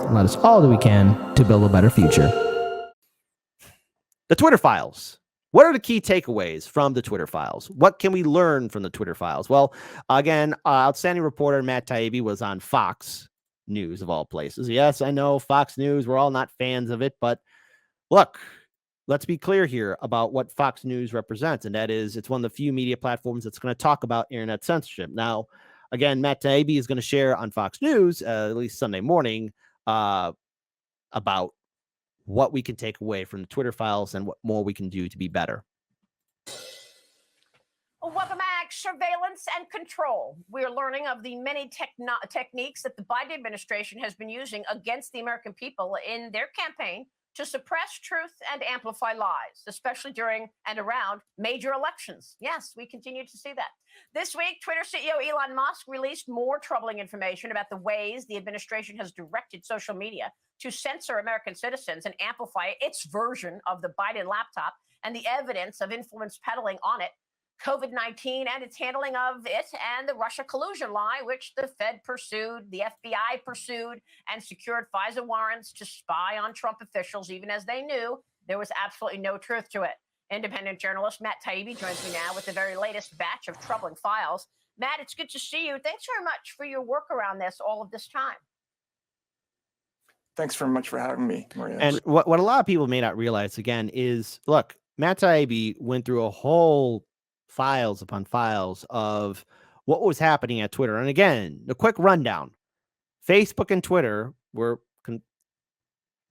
and let us all do we can to build a better future. The Twitter files. What are the key takeaways from the Twitter files? What can we learn from the Twitter files? Well, again, outstanding reporter Matt Taibbi was on Fox News, of all places. Yes, I know Fox News, we're all not fans of it, but look, let's be clear here about what Fox News represents, and that is it's one of the few media platforms that's going to talk about internet censorship. Now, again, Matt Taibbi is going to share on Fox News, at least Sunday morning, about what we can take away from the Twitter files and what more we can do to be better. Welcome back. Surveillance and control. We're learning of the many techniques that the Biden administration has been using against the American people in their campaign to suppress truth and amplify lies, especially during and around major elections. Yes, we continue to see that. This week, Twitter CEO Elon Musk released more troubling information about the ways the administration has directed social media to censor American citizens and amplify its version of the Biden laptop and the evidence of influence peddling on it, COVID-19 and its handling of it, and the Russia collusion lie, which the Fed pursued, the FBI pursued, and secured FISA warrants to spy on Trump officials, even as they knew there was absolutely no truth to it. Independent journalist Matt Taibbi joins me now with the very latest batch of troubling files. Matt, it's good to see you. Thanks very much for your work around this all of this time. Thanks very much for having me, Maria. And what a lot of people may not realize, again, is, look, Matt Taibbi went through a whole files upon files of what was happening at Twitter. And again, a quick rundown. Facebook and Twitter were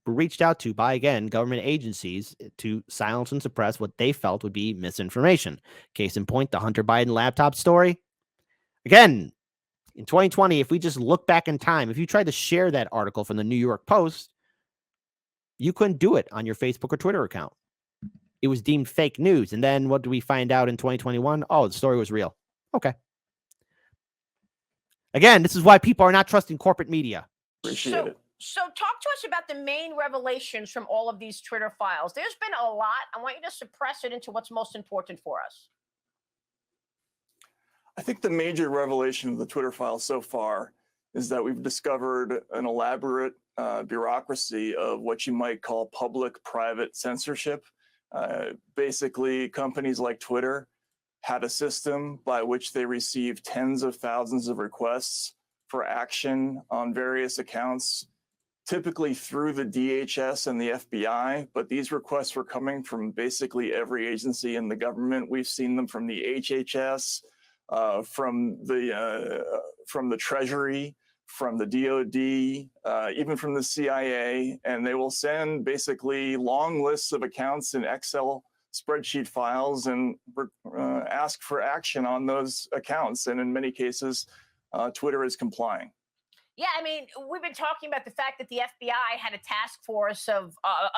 reached out to by, again, government agencies to silence and suppress what they felt would be misinformation. Case in point, the Hunter Biden laptop story. Again, in 2020, if we just look back in time, if you tried to share that article from the New York Post, you couldn't do it on your Facebook or Twitter account. It was deemed fake news. And then what do we find out in 2021? Oh, the story was real. Okay. Again, this is why people are not trusting corporate media. Appreciate it. So talk to us about the main revelations from all of these Twitter files. There's been a lot. I want you to suppress it into what's most important for us. I think the major revelation of the Twitter files so far is that we've discovered an elaborate bureaucracy of what you might call public-private censorship. Basically, companies like Twitter had a system by which they received tens of thousands of requests for action on various accounts, typically through the DHS and the FBI, but these requests were coming from basically every agency in the government. We've seen them from the HHS, from the Treasury, from the DOD, even from the CIA, and they will send basically long lists of accounts in Excel spreadsheet files and ask for action on those accounts. And in many cases, Twitter is complying. Yeah, I mean, we've been talking about the fact that the FBI had a task force of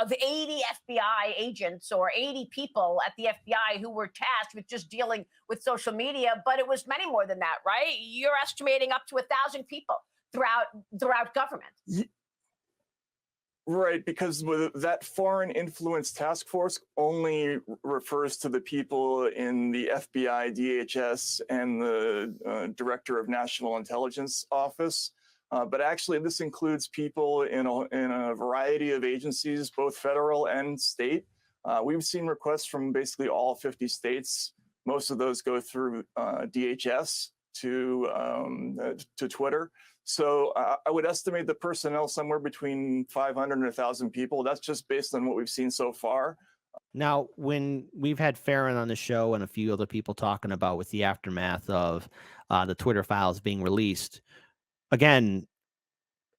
80 FBI agents or 80 people at the FBI who were tasked with just dealing with social media, but it was many more than that, right? You're estimating up to 1,000 people throughout government. Right, because that foreign influence task force only refers to the people in the FBI, DHS, and the Director of National Intelligence Office. But actually, this includes people in a variety of agencies, both federal and state. We've seen requests from basically all 50 states. Most of those go through DHS to Twitter. So I would estimate the personnel somewhere between 500 and 1,000 people. That's just based on what we've seen so far. Now, when we've had Farron on the show and a few other people talking about with the aftermath of the Twitter files being released, again,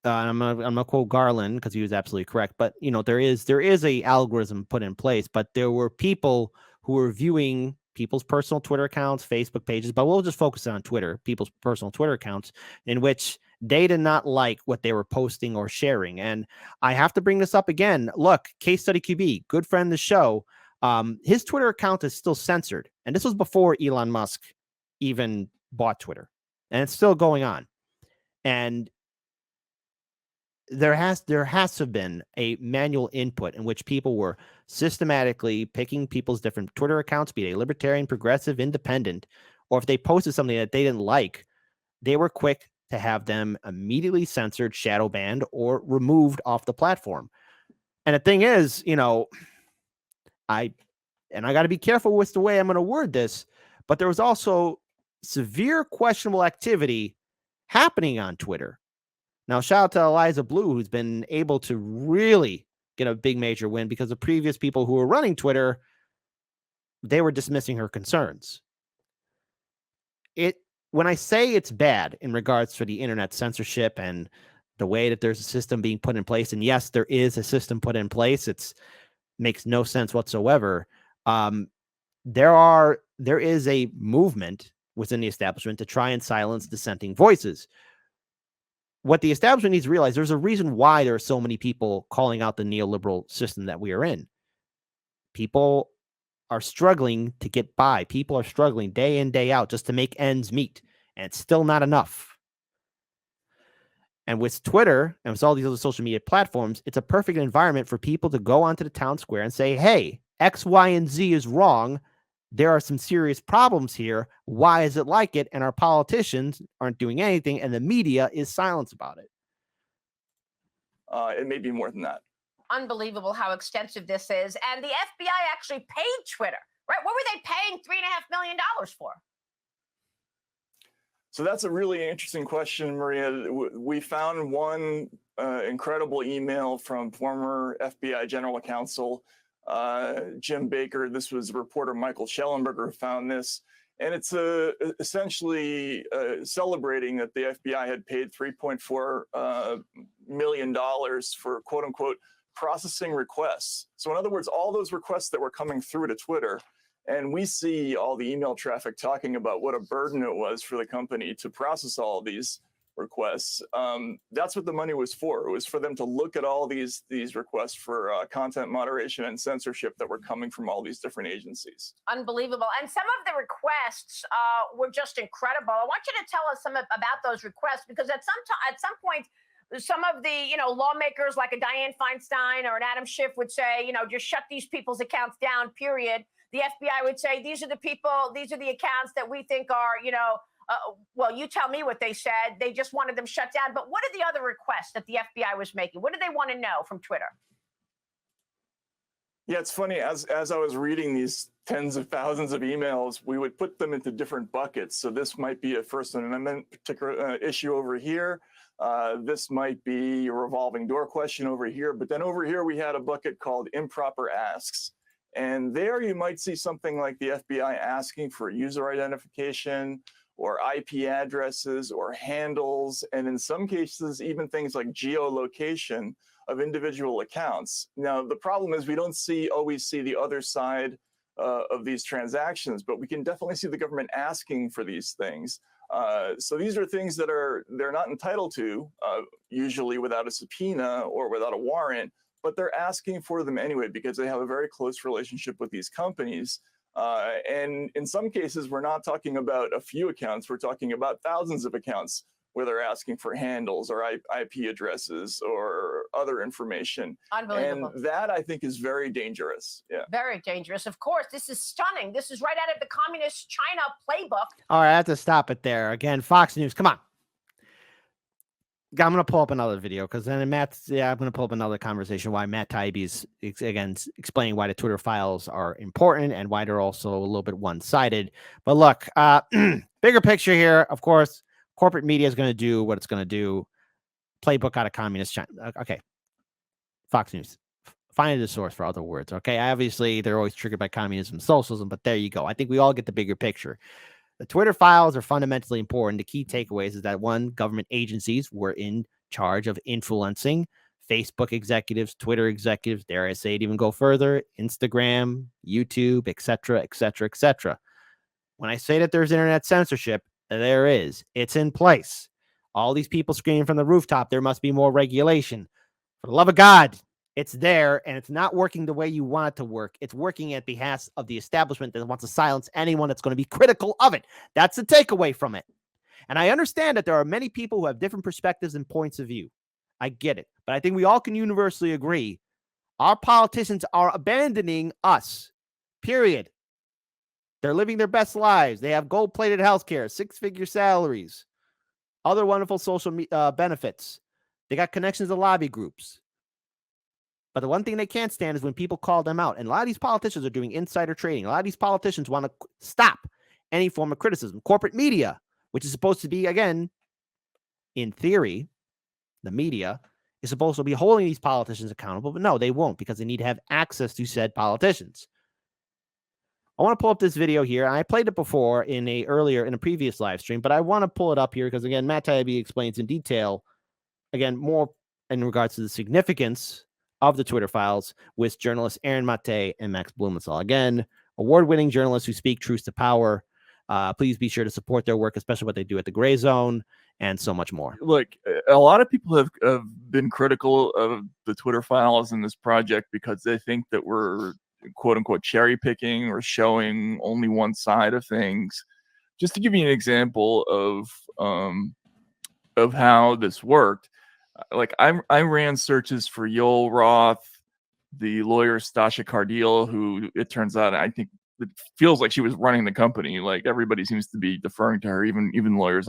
I'm gonna quote Garland because he was absolutely correct. But you know, there is a algorithm put in place, but there were people who were viewing people's personal Twitter accounts, Facebook pages, but we'll just focus on Twitter, people's personal Twitter accounts, in which they did not like what they were posting or sharing. And I have to bring this up again. Look, Case Study QB, good friend of the show. His Twitter account is still censored. And this was before Elon Musk even bought Twitter. And it's still going on. And there has to have been a manual input in which people were systematically picking people's different Twitter accounts, be they libertarian, progressive, independent, or if they posted something that they didn't like, they were quick to have them immediately censored, shadow banned, or removed off the platform. And the thing is, I got to be careful with the way I'm going to word this, but there was also severe questionable activity happening on Twitter. Now, shout out to Eliza Blue, who's been able to really get a big major win because the previous people who were running Twitter, they were dismissing her concerns. When I say it's bad in regards to the internet censorship and the way that there's a system being put in place, and yes, there is a system put in place, it's makes no sense whatsoever. There is a movement within the establishment to try and silence dissenting voices. What the establishment needs to realize, there's a reason why there are so many people calling out the neoliberal system that we are in. People are struggling to get by. People are struggling day in, day out just to make ends meet. And it's still not enough. And with Twitter and with all these other social media platforms, it's a perfect environment for people to go onto the town square and say, hey, X, Y, and Z is wrong. There are some serious problems here. Why is it like it? And our politicians aren't doing anything, and the media is silent about it. It may be more than that. Unbelievable how extensive this is. And the FBI actually paid Twitter, right? What were they paying $3.5 million for? So that's a really interesting question, Maria. We found one incredible email from former FBI General Counsel Jim Baker. This was reporter Michael Schellenberger who found this. And it's essentially celebrating that the FBI had paid $3.4 million for, quote unquote, processing requests. So in other words, all those requests that were coming through to Twitter, and we see all the email traffic talking about what a burden it was for the company to process all of these requests. That's what the money was for. It was for them to look at all these requests for content moderation and censorship that were coming from all these different agencies. Unbelievable. And some of the requests were just incredible. I want you to tell us some about those requests, because at some point, some of the lawmakers like a Dianne Feinstein or an Adam Schiff would say, just shut these people's accounts down, period. The FBI would say, these are the people, these are the accounts that we think are, well, you tell me what they said. They just wanted them shut down. But what are the other requests that the FBI was making? What do they want to know from Twitter? Yeah, it's funny. As I was reading these tens of thousands of emails, we would put them into different buckets. So this might be a First Amendment particular issue over here. This might be a revolving door question over here. But then over here, we had a bucket called improper asks. And there you might see something like the FBI asking for user identification or IP addresses or handles, and in some cases, even things like geolocation of individual accounts. Now, the problem is we don't always see the other side of these transactions, but we can definitely see the government asking for these things. So these are things that they're not entitled to, usually without a subpoena or without a warrant, but they're asking for them anyway because they have a very close relationship with these companies. And in some cases, we're not talking about a few accounts, we're talking about thousands of accounts where they're asking for handles or IP addresses or other information. Unbelievable. And that, I think, is very dangerous. Yeah. Very dangerous. Of course, this is stunning. This is right out of the communist China playbook. All right, I have to stop it there. Again, Fox News, come on. I'm going to pull up another video because then I'm going to pull up another conversation why Matt Taibbi is, again, explaining why the Twitter files are important and why they're also a little bit one-sided. But look, bigger picture here, of course, corporate media is going to do what it's going to do. Playbook out of communist China. Okay. Fox News. Find the source for other words. Okay. Obviously, they're always triggered by communism and socialism, but there you go. I think we all get the bigger picture. The Twitter files are fundamentally important. The key takeaways is that, one, government agencies were in charge of influencing Facebook executives, Twitter executives, dare I say it even go further, Instagram, YouTube, etc., etc., etc. When I say that there's internet censorship, there is. It's in place. All these people screaming from the rooftop, there must be more regulation. For the love of God, it's there, and it's not working the way you want it to work. It's working at behest of the establishment that wants to silence anyone that's going to be critical of it. That's the takeaway from it. And I understand that there are many people who have different perspectives and points of view. I get it. But I think we all can universally agree our politicians are abandoning us, period. They're living their best lives. They have gold-plated healthcare, six-figure salaries. Other wonderful social benefits. They got connections to lobby groups. But the one thing they can't stand is when people call them out. And a lot of these politicians are doing insider trading. A lot of these politicians want to stop any form of criticism. Corporate media, which is supposed to be, again, in theory, the media is supposed to be holding these politicians accountable, but no, they won't, because they need to have access to said politicians. I want to pull up this video here. I played it before in a previous live stream, but I want to pull it up here because, again, Matt Taibbi explains in detail, again, more in regards to the significance of the Twitter files with journalists Aaron Mate and Max Blumenthal. Again, award-winning journalists who speak truth to power. Please be sure to support their work, especially what they do at the Gray Zone, and so much more. Look, a lot of people have been critical of the Twitter files in this project because they think that we're quote unquote cherry picking or showing only one side of things. Just to give you an example of how this worked, like I ran searches for Yoel Roth, the lawyer Stasha Cardiel, who it turns out I think it feels like she was running the company. Like everybody seems to be deferring to her, even lawyers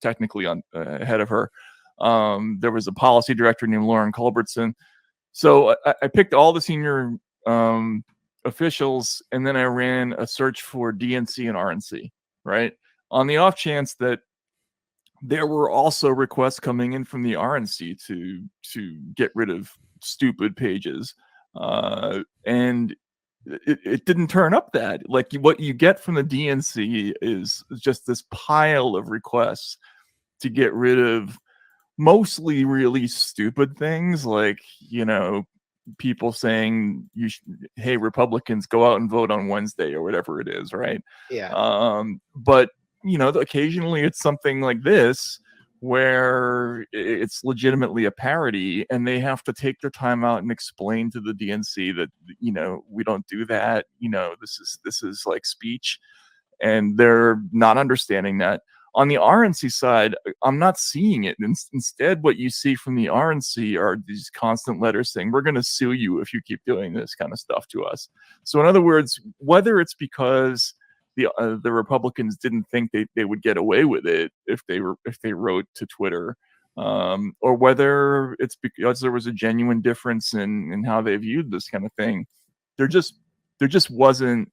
technically ahead of her. There was a policy director named Lauren Culbertson. So I picked all the senior officials, and then I ran a search for DNC and RNC, right? On the off chance that there were also requests coming in from the RNC to get rid of stupid pages. And it didn't turn up that. Like what you get from the DNC is just this pile of requests to get rid of mostly really stupid things, like, you know, people saying hey, Republicans, go out and vote on Wednesday or whatever it is, right? Yeah. But you know, occasionally it's something like this where it's legitimately a parody, and they have to take their time out and explain to the DNC that, you know, we don't do that. You know, this is like speech, and they're not understanding that. On the RNC side, I'm not seeing it. Instead, what you see from the RNC are these constant letters saying, we're going to sue you if you keep doing this kind of stuff to us. So in other words, whether it's because the Republicans didn't think they would get away with it if they wrote to Twitter, or whether it's because there was a genuine difference in how they viewed this kind of thing, there just wasn't,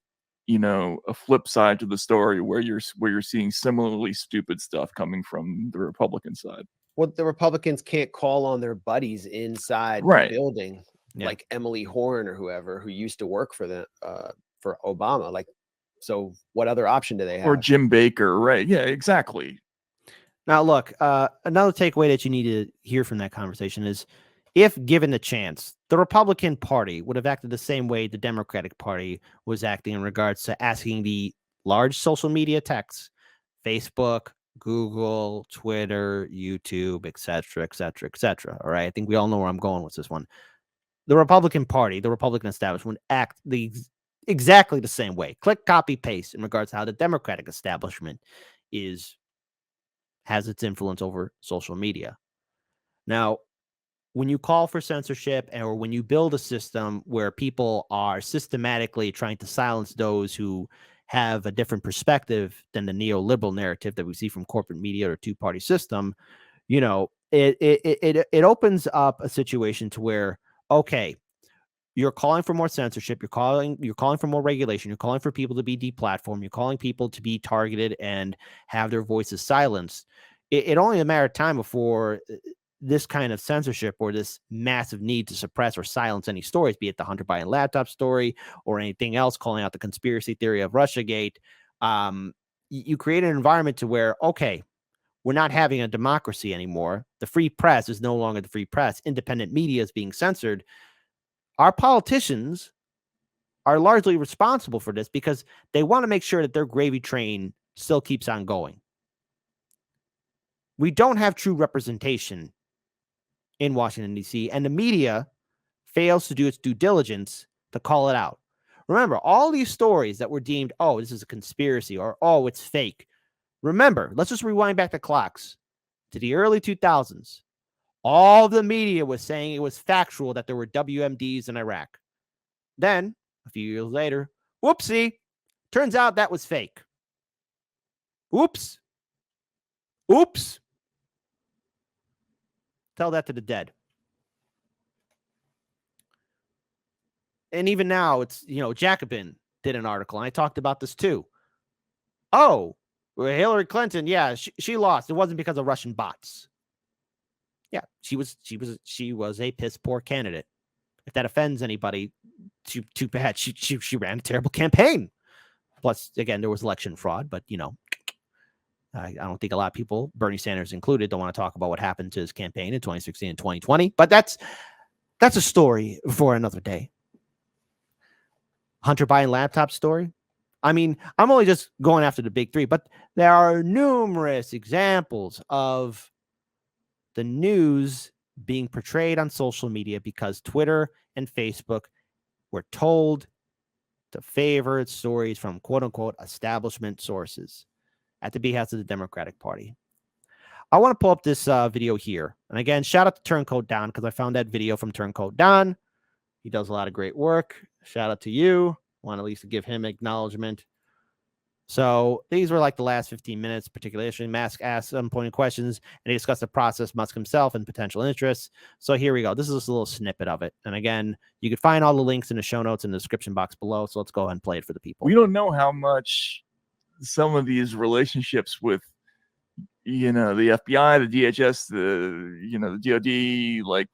you know, a flip side to the story where you're seeing similarly stupid stuff coming from the Republican side. Well, the Republicans can't call on their buddies inside Right. the building, Yeah. like Emily Horn or whoever who used to work for for Obama. Like, so what other option do they have? Or Jim Baker, right? Yeah, exactly. Now, look, another takeaway that you need to hear from that conversation is, if given the chance, the Republican Party would have acted the same way the Democratic Party was acting in regards to asking the large social media techs, Facebook, Google, Twitter, YouTube, et cetera, et cetera, et cetera. All right. I think we all know where I'm going with this one. The Republican Party, the Republican establishment, would act exactly the same way. Click, copy, paste in regards to how the Democratic establishment has its influence over social media. Now, when you call for censorship, or when you build a system where people are systematically trying to silence those who have a different perspective than the neoliberal narrative that we see from corporate media or two-party system, you know, it opens up a situation to where, okay, you're calling for more censorship, you're calling for more regulation, you're calling for people to be deplatformed, you're calling people to be targeted and have their voices silenced. It only a matter of time before this kind of censorship, or this massive need to suppress or silence any stories, be it the Hunter Biden laptop story or anything else, calling out the conspiracy theory of Russiagate, you create an environment to where, okay, we're not having a democracy anymore. The free press is no longer the free press. Independent media is being censored. Our politicians are largely responsible for this because they want to make sure that their gravy train still keeps on going. We don't have true representation in Washington, D.C., and the media fails to do its due diligence to call it out. Remember, all these stories that were deemed, oh, this is a conspiracy, or, oh, it's fake. Remember, let's just rewind back the clocks to the early 2000s. All of the media was saying it was factual that there were WMDs in Iraq. Then, a few years later, whoopsie, turns out that was fake. Whoops. Oops. Tell that to the dead. And even now, it's, Jacobin did an article, and I talked about this too. Oh, well, Hillary Clinton, yeah, she lost. It wasn't because of Russian bots. Yeah, she was a piss poor candidate. If that offends anybody, too bad. She ran a terrible campaign. Plus, again, there was election fraud, but I don't think a lot of people, Bernie Sanders included, don't want to talk about what happened to his campaign in 2016 and 2020. But that's a story for another day. Hunter Biden laptop story. I mean, I'm only just going after the big three, but there are numerous examples of the news being portrayed on social media because Twitter and Facebook were told to favor stories from quote unquote establishment sources at the behest of the Democratic Party. I want to pull up this video here. And again, shout out to Turncoat Don, because I found that video from Turncoat Don. He does a lot of great work. Shout out to you. Want at least give him acknowledgement. So these were like the last 15 minutes, particularly Musk asked some pointed questions, and he discussed the process, Musk himself, and potential interests. So here we go. This is just a little snippet of it. And again, you can find all the links in the show notes in the description box below. So let's go ahead and play it for the people. We don't know how much some of these relationships with, the FBI, the DHS, the DOD, like,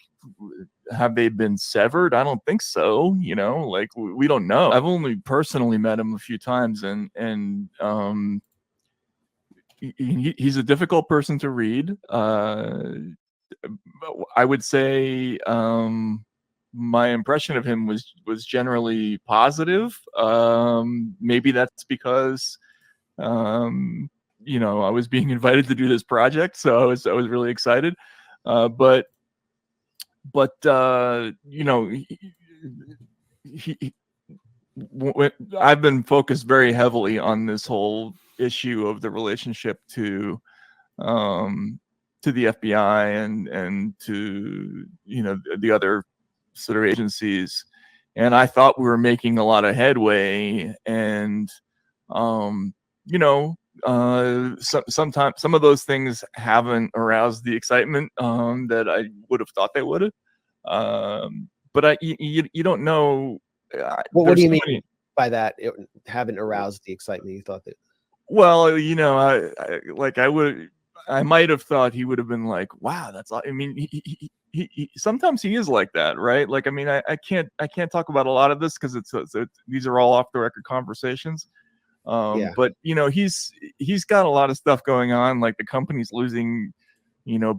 have they been severed? I don't think so. We don't know. I've only personally met him a few times, and he's a difficult person to read. I would say my impression of him was generally positive. Maybe that's because I was being invited to do this project, so I was really excited. But I've been focused very heavily on this whole issue of the relationship to the FBI and to the other sort of agencies, and I thought we were making a lot of headway, and sometimes some of those things haven't aroused the excitement that I would have thought they would have. But you don't know. What do you mean by that? It haven't aroused the excitement you thought that? Well, I might have thought he would have been like, wow, that's. I mean, he sometimes he is like that, right? Like, I mean, I can't talk about a lot of this because these are all off the record conversations. But he's got a lot of stuff going on. Like, the company's losing,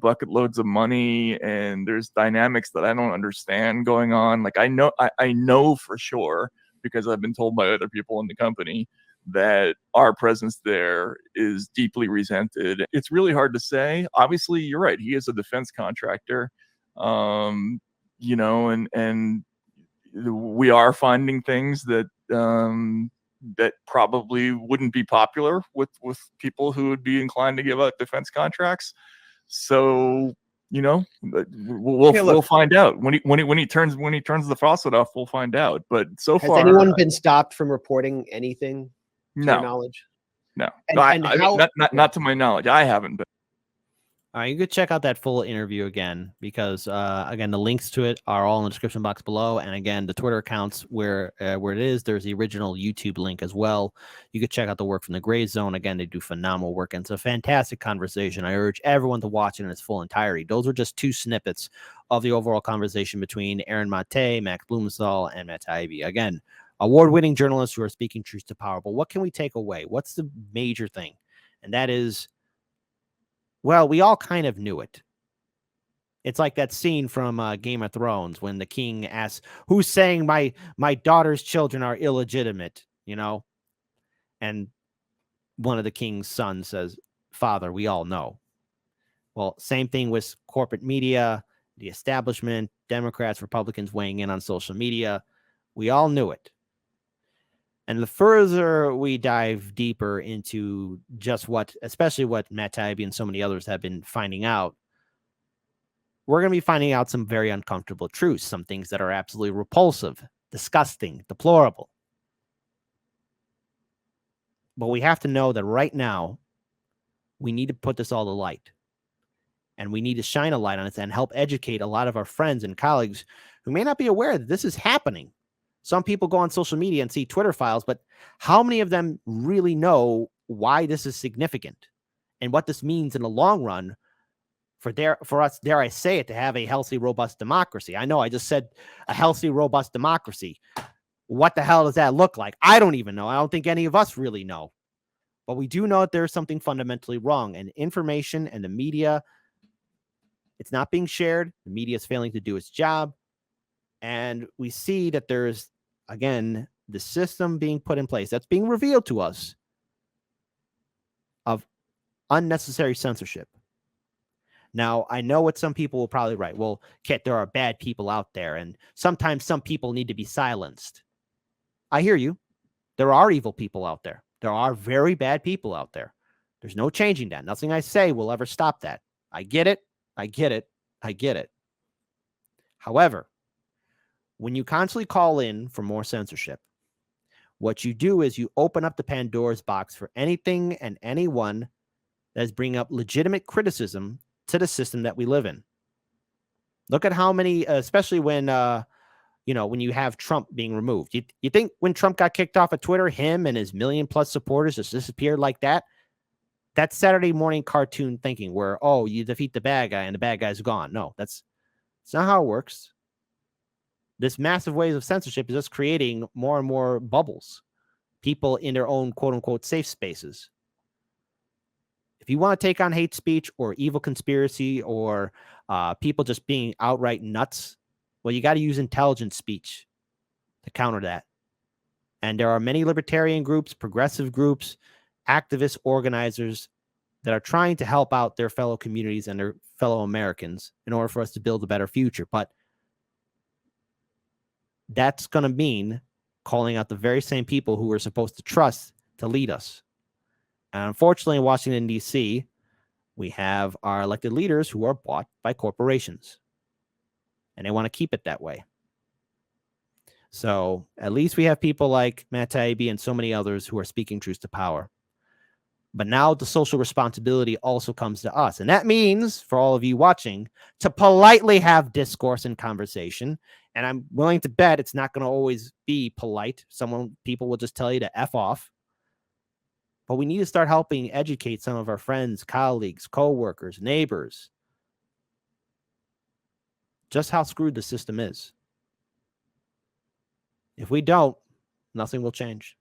bucket loads of money, and there's dynamics that I don't understand going on. Like, I know for sure, because I've been told by other people in the company, that our presence there is deeply resented. It's really hard to say. Obviously, you're right. He is a defense contractor, and we are finding things that that probably wouldn't be popular with people who would be inclined to give out defense contracts. So we'll find out when he turns the faucet off. We'll find out. But so far, has anyone been stopped from reporting anything? To your knowledge? No. Not to my knowledge. I haven't been. All right, you could check out that full interview again, because again, the links to it are all in the description box below, and again, the Twitter accounts where it is, there's the original YouTube link as well. You could check out the work from the Gray Zone. Again, they do phenomenal work, and it's a fantastic conversation. I urge everyone to watch it in its full entirety. Those are just two snippets of the overall conversation between Aaron Mate, Max Blumenthal, and Matt Taibbi. Again, award-winning journalists who are speaking truth to power. But what can we take away? What's the major thing? And that is, well, we all kind of knew it. It's like that scene from Game of Thrones when the king asks, who's saying my daughter's children are illegitimate, And one of the king's sons says, Father, we all know. Well, same thing with corporate media, the establishment, Democrats, Republicans weighing in on social media. We all knew it. And the further we dive deeper into just especially what Matt Taibbi and so many others have been finding out, we're going to be finding out some very uncomfortable truths, some things that are absolutely repulsive, disgusting, deplorable. But we have to know that right now, we need to put this all to light. And we need to shine a light on it and help educate a lot of our friends and colleagues who may not be aware that this is happening. Some people go on social media and see Twitter files, but how many of them really know why this is significant and what this means in the long run for us, dare I say it, to have a healthy, robust democracy? I know I just said a healthy, robust democracy. What the hell does that look like? I don't even know. I don't think any of us really know. But we do know that there's something fundamentally wrong, and information and the media, it's not being shared. The media is failing to do its job. And we see that there's, again, the system being put in place that's being revealed to us of unnecessary censorship. Now, I know what some people will probably write. Well, Kit, there are bad people out there, and sometimes some people need to be silenced. I hear you. There are evil people out there. There are very bad people out there. There's no changing that. Nothing I say will ever stop that. I get it. I get it. I get it. However, when you constantly call in for more censorship, what you do is you open up the Pandora's box for anything and anyone that is bringing up legitimate criticism to the system that we live in. Look at how many, especially when, when you have Trump being removed. You think when Trump got kicked off of Twitter, him and his 1 million+ supporters just disappeared like that? That's Saturday morning cartoon thinking where, oh, you defeat the bad guy and the bad guy's gone. No, that's not how it works. This massive wave of censorship is just creating more and more bubbles, people in their own quote unquote safe spaces. If you want to take on hate speech or evil conspiracy or people just being outright nuts, well, you got to use intelligent speech to counter that. And there are many libertarian groups, progressive groups, activist organizers that are trying to help out their fellow communities and their fellow Americans in order for us to build a better future. But that's going to mean calling out the very same people who we're supposed to trust to lead us. And unfortunately, in Washington, D.C., we have our elected leaders who are bought by corporations. And they want to keep it that way. So at least we have people like Matt Taibbi and so many others who are speaking truth to power. But now the social responsibility also comes to us. And that means, for all of you watching, to politely have discourse and conversation. And I'm willing to bet it's not going to always be polite. People will just tell you to F off. But we need to start helping educate some of our friends, colleagues, co-workers, neighbors, just how screwed the system is. If we don't, nothing will change.